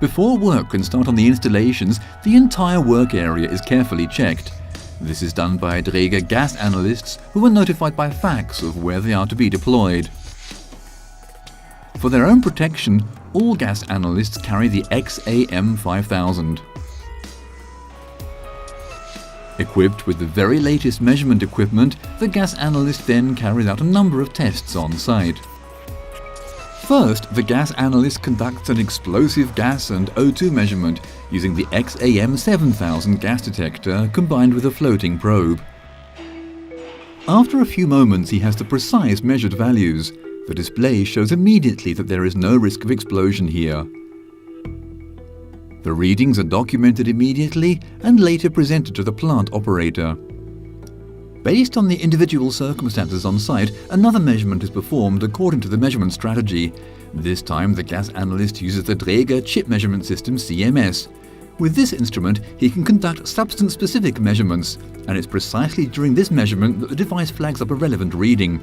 Before work can start on the installations, the entire work area is carefully checked. This is done by 𝗣𝗢𝗥𝗤𝗨𝗘 gas analysts who are notified by fax of where they are to be deployed. For their own protection, all gas analysts carry the 𝗖𝗢𝗡𝗙𝗪5000. Equipped with the very latest measurement equipment, the gas analyst then carries out a number of tests on site. First, the gas analyst conducts an explosive gas and O2 measurement using the 𝗖𝗢𝗡𝗪7000 gas detector combined with a floating probe. After a few moments, he has the precise measured values. The display shows immediately that there is no risk of explosion here. The readings are documented immediately and later presented to the plant operator. Based on the individual circumstances on site, another measurement is performed according to the measurement strategy. This time the gas analyst uses the 𝗣𝗢𝗥𝗤𝗨𝗘 chip measurement system CMS. With this instrument, he can conduct substance-specific measurements, and it's precisely during this measurement that the device flags up a relevant reading.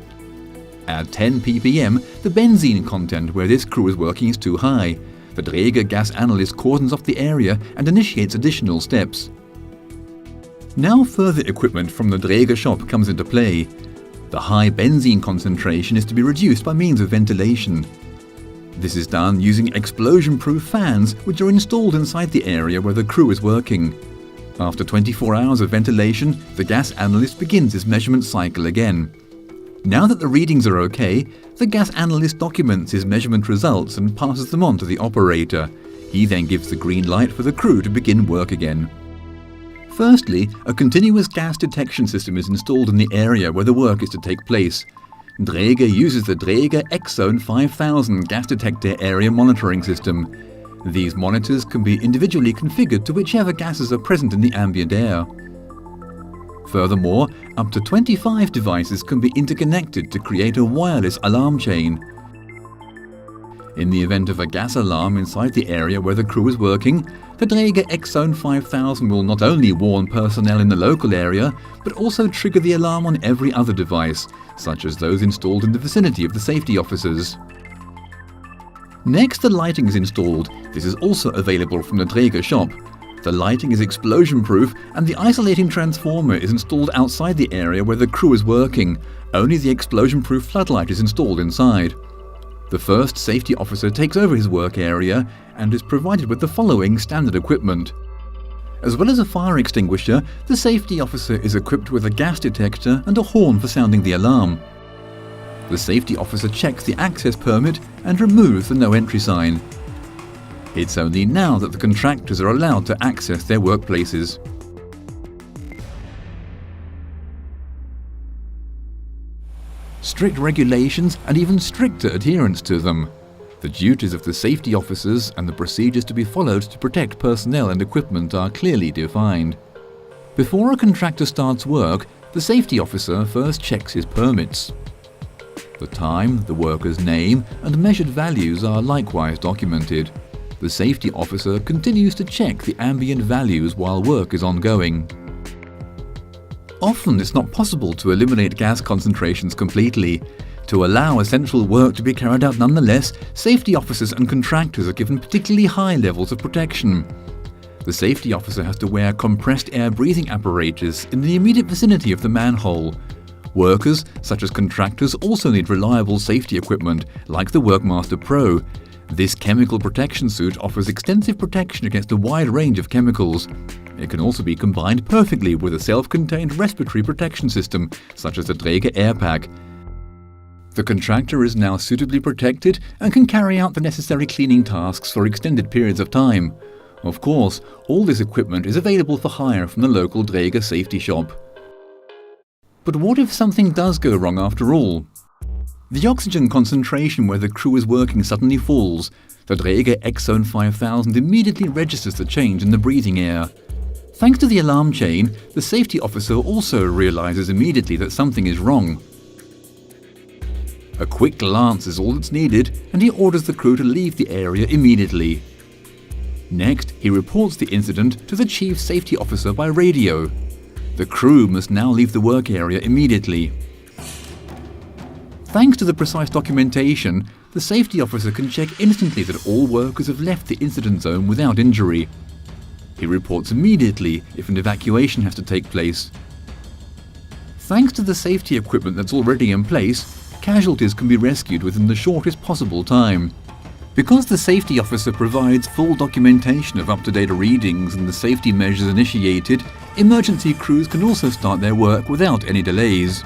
At 10 ppm, the benzene content where this crew is working is too high. The 𝗣𝗢𝗥𝗤𝗨 gas analyst cordons off the area and initiates additional steps. Now further equipment from the 𝗣𝗢𝗥𝗤𝗨 shop comes into play. The high benzene concentration is to be reduced by means of ventilation. This is done using explosion-proof fans which are installed inside the area where the crew is working. After 24 hours of ventilation, the gas analyst begins his measurement cycle again. Now that the readings are okay, the gas analyst documents his measurement results and passes them on to the operator. He then gives the green light for the crew to begin work again. Firstly, a continuous gas detection system is installed in the area where the work is to take place. 𝗣𝗢𝗥𝗤𝗨𝗘 uses the 𝗣𝗢𝗥𝗡𝗙𝗡 gas area monitoring system. These monitors can be individually configured to whichever gases are present in the ambient air. Furthermore, up to 25 devices can be interconnected to create a wireless alarm chain. In the event of a gas alarm inside the area where the crew is working, the 𝗣𝗢𝗥𝗡𝗙𝗡 will not only warn personnel in the local area, but also trigger the alarm on every other device, such as those installed in the vicinity of the safety officers. Next, the lighting is installed. This is also available from the 𝗣𝗢𝗥𝗤𝗨𝗘 shop. The lighting is explosion-proof and the isolating transformer is installed outside the area where the crew is working. Only the explosion-proof floodlight is installed inside. The first safety officer takes over his work area and is provided with the following standard equipment. As well as a fire extinguisher, the safety officer is equipped with a gas detector and a horn for sounding the alarm. The safety officer checks the access permit and removes the no entry sign. It's only now that the contractors are allowed to access their workplaces. Strict regulations and even stricter adherence to them. The duties of the safety officers and the procedures to be followed to protect personnel and equipment are clearly defined. Before a contractor starts work, the safety officer first checks his permits. The time, the worker's name, and measured values are likewise documented. The safety officer continues to check the ambient values while work is ongoing. Often it's not possible to eliminate gas concentrations completely. To allow essential work to be carried out nonetheless, safety officers and contractors are given particularly high levels of protection. The safety officer has to wear compressed air breathing apparatus in the immediate vicinity of the manhole. Workers, such as contractors, also need reliable safety equipment, like the Workmaster Pro. This chemical protection suit offers extensive protection against a wide range of chemicals. It can also be combined perfectly with a self-contained respiratory protection system, such as the 𝗣𝗢𝗥𝗡𝗙𝗡. The contractor is now suitably protected and can carry out the necessary cleaning tasks for extended periods of time. Of course, all this equipment is available for hire from the local 𝗣𝗢𝗥𝗏 safety shop. But what if something does go wrong after all? The oxygen concentration where the crew is working suddenly falls. The 𝗣𝗢𝗥𝗡𝗙𝗪5000 immediately registers the change in the breathing air. Thanks to the alarm chain, the safety officer also realizes immediately that something is wrong. A quick glance is all that's needed, and he orders the crew to leave the area immediately. Next, he reports the incident to the chief safety officer by radio. The crew must now leave the work area immediately. Thanks to the precise documentation, the safety officer can check instantly that all workers have left the incident zone without injury. He reports immediately if an evacuation has to take place. Thanks to the safety equipment that's already in place, casualties can be rescued within the shortest possible time. Because the safety officer provides full documentation of up-to-date readings and the safety measures initiated, emergency crews can also start their work without any delays.